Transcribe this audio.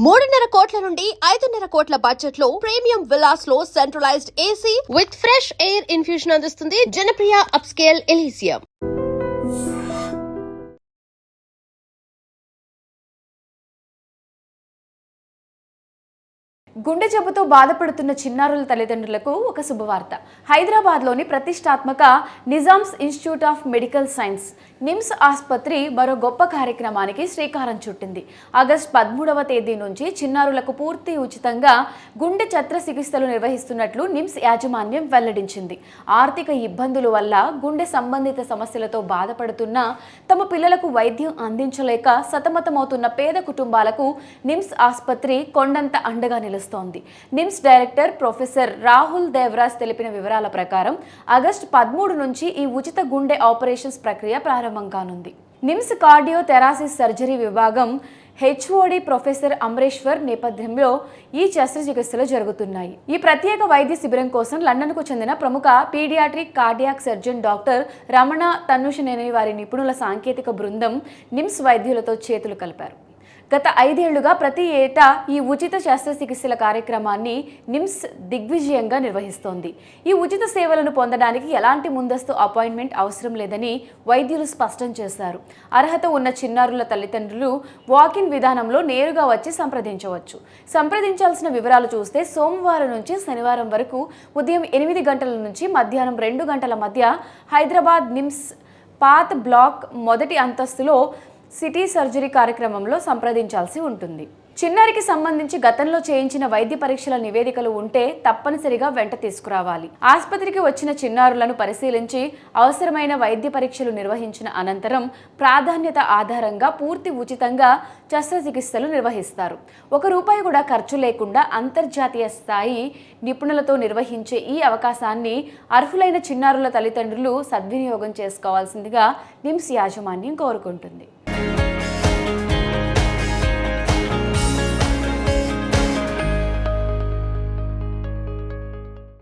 3.5 కోట్ల నుండి 5.5 కోట్ల బడ్జెట్ లో ప్రీమియం విల్లాస్ లో centralised AC with fresh air infusion అందిస్తుంది జనప్రియ అప్స్కేల్ ఎలీసియం. గుండె జబ్బుతో బాధపడుతున్న చిన్నారుల తల్లిదండ్రులకు ఒక శుభవార్త. హైదరాబాద్లోని ప్రతిష్టాత్మక Nizam's institute of medical science NIMS ఆసుపత్రి మరో గొప్ప కార్యక్రమానికి శ్రీకారం చుట్టింది. ఆగస్టు 13వ తేదీ నుంచి చిన్నారులకు పూర్తి ఉచితంగా గుండె శస్త్రచికిత్సలు నిర్వహిస్తున్నట్లు నిమ్స్ యాజమాన్యం వెల్లడించింది. ఆర్థిక ఇబ్బందుల వల్ల గుండె సంబంధిత సమస్యలతో బాధపడుతున్న తమ పిల్లలకు వైద్యం అందించలేక సతమతమవుతున్న పేద కుటుంబాలకు నిమ్స్ ఆసుపత్రి కొండంత అండగా నిలుస్తుంది. NIMS director professor Rahul Devraj తెలిపిన వివరాల ప్రకారం ఆగస్టు 13 నుంచి ఈ ఉచిత గుండె ఆపరేషన్స్ ప్రక్రియ ప్రారంభం కానుంది. నిమ్స్ కార్డియో థెరాసిస్ సర్జరీ విభాగం హెచ్ఓడి ప్రొఫెసర్ అమరేశ్వర్ నేపథ్యంలో ఈ శస్త్రచికిత్సలు జరుగుతున్నాయి. ఈ ప్రత్యేక వైద్య శిబిరం కోసం లండన్కు చెందిన ప్రముఖ pediatric cardiac surgeon doctor Ramana Tannushaneni వారి నిపుణుల సాంకేతిక బృందం నిమ్స్ వైద్యులతో చేతులు కలిపారు. గత 5 ఏళ్లుగా ప్రతి ఏటా ఈ ఉచిత శస్త్రచికిత్సల కార్యక్రమాన్ని నిమ్స్ దిగ్విజయంగా నిర్వహిస్తోంది. ఈ ఉచిత సేవలను పొందడానికి ఎలాంటి ముందస్తు అపాయింట్మెంట్ అవసరం లేదని వైద్యులు స్పష్టం చేశారు. అర్హత ఉన్న చిన్నారుల తల్లిదండ్రులు వాకిన్ విధానంలో నేరుగా వచ్చి సంప్రదించవచ్చు. సంప్రదించాల్సిన వివరాలు చూస్తే సోమవారం నుంచి శనివారం వరకు ఉదయం 8 గంటల నుంచి మధ్యాహ్నం 2 గంటల మధ్య హైదరాబాద్ నిమ్స్ పాత్ బ్లాక్ మొదటి అంతస్తులో సిటీ సర్జరీ కార్యక్రమంలో సంప్రదించాల్సి ఉంటుంది. చిన్నారికి సంబంధించి గతంలో చేయించిన వైద్య పరీక్షల నివేదికలు ఉంటే తప్పనిసరిగా వెంట తీసుకురావాలి. ఆసుపత్రికి వచ్చిన చిన్నారులను పరిశీలించి అవసరమైన వైద్య పరీక్షలు నిర్వహించిన అనంతరం ప్రాధాన్యత ఆధారంగా పూర్తి ఉచితంగా శస్త్రచికిత్సలు నిర్వహిస్తారు. ₹1 కూడా ఖర్చు లేకుండా అంతర్జాతీయ స్థాయి నిపుణులతో నిర్వహించే ఈ అవకాశాన్ని అర్హులైన చిన్నారుల తల్లిదండ్రులు సద్వినియోగం చేసుకోవాల్సిందిగా నిమ్స్ యాజమాన్యం కోరుకుంటుంది.